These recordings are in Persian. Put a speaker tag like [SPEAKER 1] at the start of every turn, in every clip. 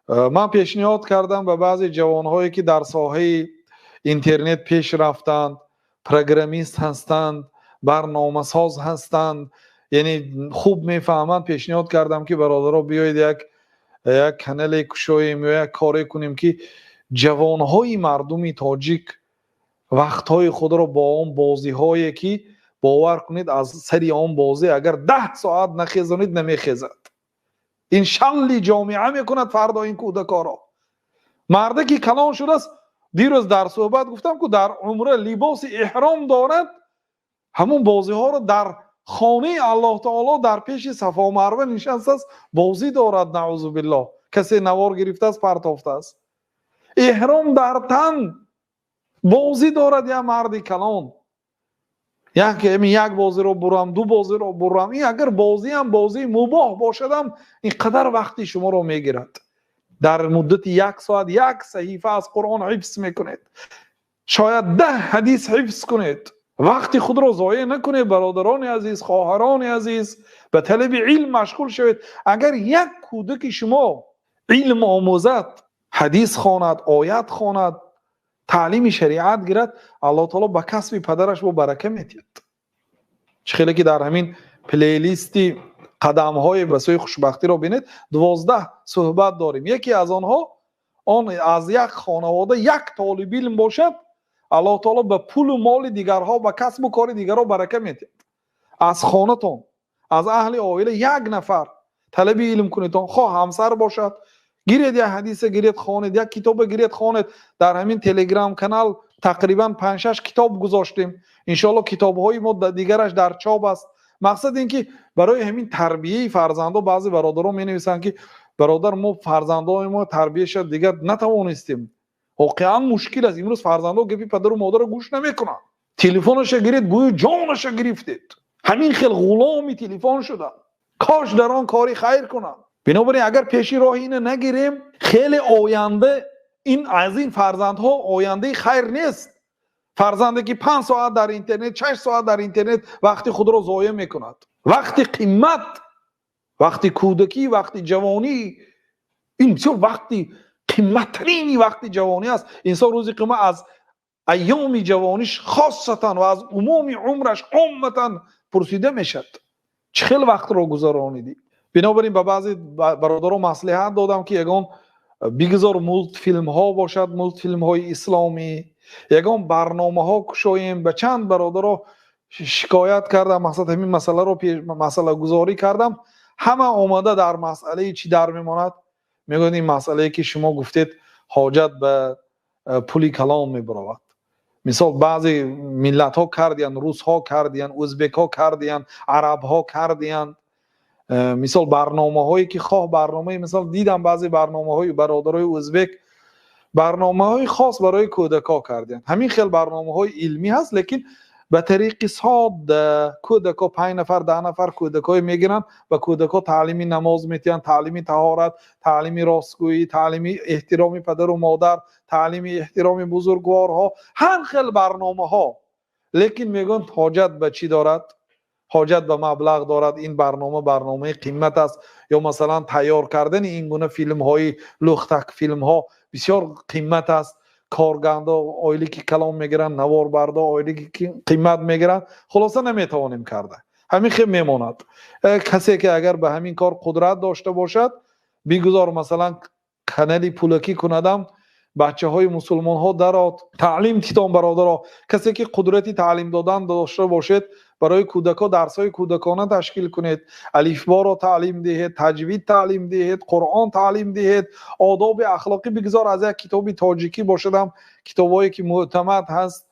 [SPEAKER 1] من پیشنهاد کردم به بعضی جوانهایی که در ساحه اینترنت پیش رفتند، پروگرامیست هستند، برنامه ساز هستند، یعنی خوب میفهمند، پیشنهاد کردم که برادرها بیایید یک کانال کشاییم یا یک کاری کنیم که جوانهای مردمی تاجیک وقتهای خود را با آن بازی هایی که باور کنید از سری آن بازی اگر 10 ساعت نخیزانید نمیخیزد. این شغلی جامعه میکند فردا این کودکا را. مرده که کلان شده است، دیروز در صحبت گفتم که در عمره لباس احرام دارد، همون بازی ها را در خانه الله تعالی در پیش صفا و مروه نشسته است بازی دارد. نعوذ بالله، کسی نوار گرفته است پرتافته است، احرام در تن بازی دارد. یا مرد کلان یک بازی رو برم، 2 بازی رو برم، این اگر بازی هم بازی مباح باشدم اینقدر وقتی شما رو میگیرد. در مدت 1 ساعت 1 صحیفه از قرآن حفظ میکنید، شاید 10 حدیث حفظ کنید. وقتی خود را ضایع نکنید برادران عزیز، خواهران عزیز، به طلب علم مشغول شوید. اگر یک کودک شما علم آموزد، حدیث خواند، آیت خواند، تعلیم شریعت گیرد، الله تعالی به کسب پدرش با برکه میتید. خیلی که در همین پلیلیستی قدم های به سوی خوشبختی را بینید 12 صحبت داریم. یکی از آنها آن از یک خانواده یک طالب علم باشد، الله تعالی به پول و مال دیگرها، به کسب و کار دیگرها برکه میتید. از خانه‌تون، از اهل عائله یک نفر طلب علم کنید، خواه همسر باشد، گیرید یک حدیث گیرید خوانید، یک کتاب گیرید خوانید. در همین تلگرام کانال تقریبا 5-6 کتاب گذاشتیم، انشالله کتاب های ما دیگرش در چاپ است. مقصد این که برای همین تربیه فرزندان، بعضی برادران می نویسند که برادر ما فرزندان ما تربیه شد دیگر نتوانستیم. واقعا مشکل است. امروز فرزندان گپی پدر و مادر گوش نمیکنن، تلفنش گیرید گویا جانش گرفتید، همین خیلی غلام تلفن شدن. کاش در آن کاری خیر کنن. بنابراین اگر پیشی راه اینو نگیریم، خیلی آینده این از این فرزندها آینده خیر نیست. فرزندی که 5 ساعت در اینترنت، 6 ساعت در اینترنت وقتی خود را ضایع میکند. وقتی قیمت، وقتی کودکی، وقتی جوانی، این بسیار وقتی قیمتترین وقتی جوانی است. انسان روزی قیمت از ایام جوانیش خاصتا و از عموم عمرش عامتا پرسیده میشد چه وقت را گذرانیدی. بنابراین به بعضی برادران مصلحت دادم که یگان بگذار مولت فیلم ها باشد، مولت فیلم های اسلامی، یگان برنامه ها کشاییم. به چند برادر شکایت کردم، مقصد همین مسئله رو مسئله گذاری کردم، همه آمده در مسئله چی در میماند، میگن این مسئله که شما گفتید حاجت به پولی کلام میبرود. مثال بعضی ملت ها کردین، روس ها کردین، ازبک ها کردین، عرب ها کردین. مثال برنامه هایی که خواه برنامه، مثال دیدم بعضی برنامه های برادرای ازبک برنامه های خاص برای کودکا کردن. همین خیلی برنامه های علمی هست، لیکن به طریق ساد کودکا 5 نفر 10 نفر کودکای میگیرن و کودکا تعلیمی نماز میتین، تعلیمی طهارت، تعلیمی راستگویی، تعلیمی احترام پدر و مادر، تعلیمی احترام بزرگوارها، هر خیلی برنامه ها. لیکن میگن حاجت به چی دارد؟ حاجت به مبلغ دارد. این برنامه قیمت است. یا مثلا تیار کردن این گونه فیلم های لختک فیلم ها بسیار قیمت است. کارگندا آیلی که کلام میگیرن، نوار بردا آیلی که قیمت میگیرن، خلاصه نمیتوانیم کرده. همین خیلی میماند. کسی که اگر به همین کار قدرت داشته باشد، بگذار مثلا کانالی پولکی کندم، بچه های مسلمان ها درات تعلیم تیتان برادرها، کسی که قدرتی تعلیم دادن داشته باشد، برای کودکان درس های کودکانه تشکیل کنید، الفبا را تعلیم دهید، تجوید تعلیم دهید، قرآن تعلیم دهید، آداب اخلاقی. بگذار از یک کتابی تاجیکی باشدم، کتابایی که معتمد هست،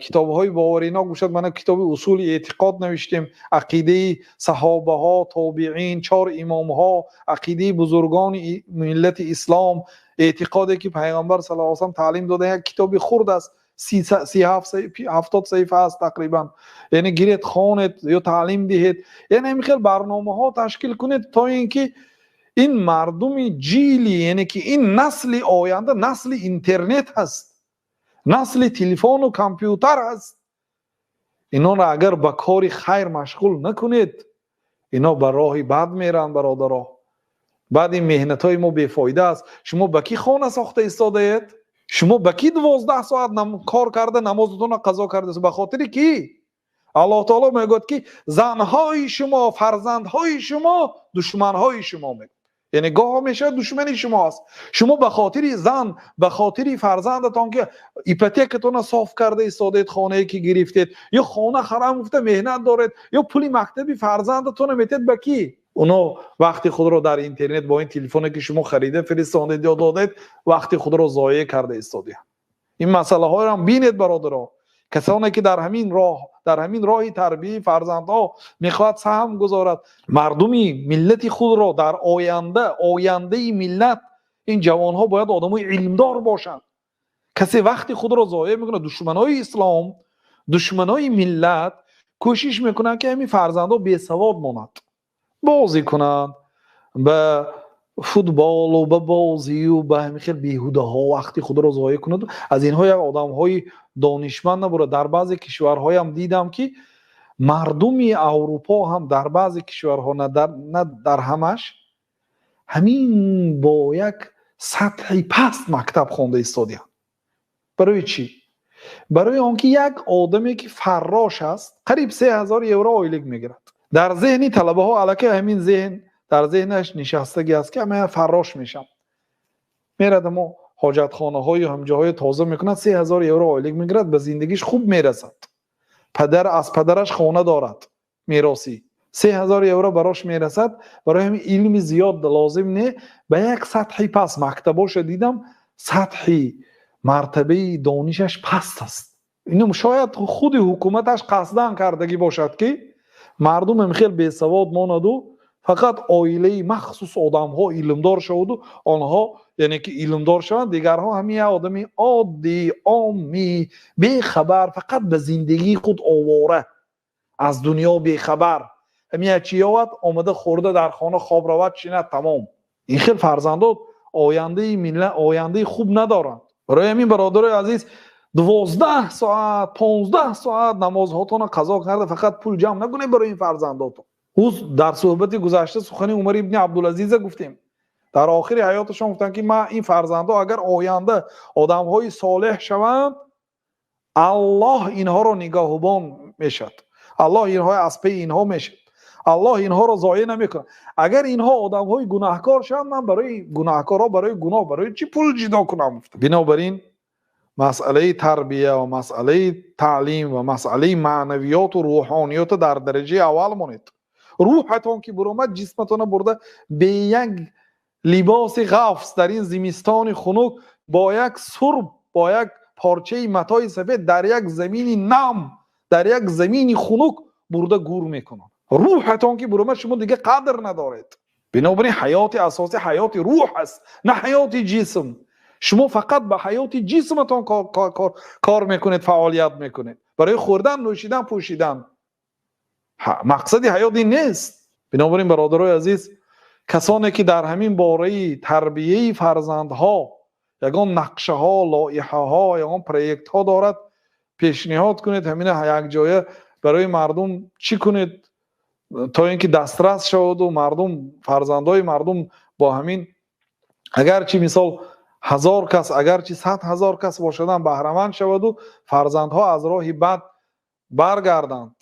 [SPEAKER 1] کتاب‌های باورینا گوشد. من کتاب اصول اعتقاد نوشتیم، عقیده صحابه ها، تابعین، 4 امام ها، عقیده بزرگان ملت اسلام، اعتقادی که پیغمبر صلی الله علیه و سلم تعلیم داده. یک کتاب خرد است، 70 صفحه است تقریبا. یعنی گیرید خوانید یا تعلیم دهید. یعنی همین خیلی برنامه ها تشکیل کنید تا اینکه این مردم جیلی، یعنی که این نسل آینده نسل اینترنت هست، نسل تلفن و کامپیوتر هست، اینا را اگر به کار خیر مشغول نکنید، اینا به راه بد میرن برادرها. بعد این مهنت های ما بیفایده است. شما با کی خانه ساخته ایستاده اید؟ شما با کی 12 ساعت کار کرده نمازتون قضا کرده؟ به خاطر کی؟ الله تعالی میگه که زنهای شما، فرزندهای شما دشمنهای شما میگه، یعنی گاه همیشه دشمنی شماست. شما به خاطر زن، به خاطر فرزندتان که ایپوتکتون صاف کرده ایستادید، خانه که گرفتید یا خانه خرم گفته مهنت دارید یا پولی مکتبی فرزندتون میتید به کی؟ اونا وقتی خود رو در اینترنت با این تلفنی که شما خریده فرستادید یا دادید وقتی خود رو ضایع کرده ایستادید. این مسئله ها رو هم بینید برادران. کسانی که در همین راه تربیت فرزندها میخواد سهم گذارد، مردمی ملت خود را در آینده ملت، این جوانها باید آدمای علمدار باشند. کسی وقتی خود را ضایع میکنه، دشمنای اسلام، دشمنای ملت کوشش میکنن که همین فرزندها بیسواد ماند، بازی کنند به فوتبال و به بازی و به همین خیلی بیهوده ها وقتی خود را ضایع کنند. از اینها یک آدم های دانشمند نبوده. در بعضی کشورهای هم دیدم که مردمی اروپا هم در بعضی کشورها نه در همش همین با یک سطح پست مکتب خوانده ایستادیان. برای چی؟ برای آنکه یک آدمی که فراش است قریب 3000 یورو آیلگ میگیرد. در ذهنی طلبه ها الکی همین ذهن در ذهنش نشستگی است که من فراش میشم، میرد ما حاجت خانه های هم جاهای تازه میکند، 3000 یورو آیلگ میگیرد، به زندگیش خوب میرسد. از پدرش خانه دارد میراثی، 3000 یورو براش میرسد. برای همین علم زیاد لازم نه. به یک سطحی پس مکتباش دیدم سطحی مرتبه دانشش پست است. اینو شاید خود حکومتش قصدن کردگی باشد که مردم هم خیلی بیسواد ماند و فقط عائله مخصوص آدم ها علمدار شود و آنها یعنی که علمدار شوند، دیگرها همین آدمی عادی عامی بی خبر، فقط به زندگی خود آواره، از دنیا بی خبر، همین چیات آمده خورده در خانه خواب روت چینه تمام. این خیلی فرزندان آینده ملت آینده خوب ندارند. برای همین برادرای عزیز 12 ساعت 15 ساعت نمازهاتون قضا کرده فقط پول جمع نکنید برای این فرزنداتون. در صحبت گذشته سخن عمر ابن عبدالعزیز گفتیم، در آخر حیاتشون گفتن که ما این فرزندا اگر آینده آدم‌های صالح شوند الله اینها رو نگاهبان میشد، الله اینها از پی اینها میشد، الله اینها رو ضایع نمیکنه. اگر اینها آدم‌های گناهکار شوند من برای گناهکارا برای گناه برای چی پول جدا کنم؟ بنابراین مسئله تربیه و مسئله تعلیم و مسئله معنویات و روحانیات در درجه اول مونید. روحتون که برآمد جسمتون برده به یک لباس غفص در این زمستان خنک با یک سرب با یک پارچه متای سفید در یک زمین نم در یک زمین خنک برده گور میکنن. روحتون که برآمد شما دیگه قدر ندارید. بنابراین حیات اساسی حیات روح است نه حیات جسم. شما فقط به حیات جسمتون کار میکنید، فعالیت میکنید، برای خوردن، نوشیدن، پوشیدن. مقصد حیات این نیست. بنابراین برادرای عزیز، کسانی که در همین باره تربیه فرزندها یگان نقشه ها، لایحه ها، یگان پروژه ها دارد، پیشنهاد کنید همین یک جایه برای مردم چی کنید تا اینکه دسترس شود و مردم فرزندای مردم با همین اگرچه مثال 1000 کس اگرچه 100,000 کس باشدن بهره مند شود و فرزندها از راه بد برگردند.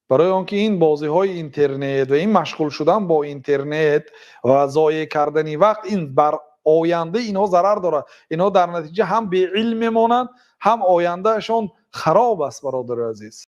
[SPEAKER 1] برای آنکه این بازی های اینترنت و این مشغول شدن با اینترنت و ضایع کردن وقت این بر آینده اینها ضرر دارد. اینها در نتیجه هم به علم مانند هم آیندهشان خراب است برادر عزیز.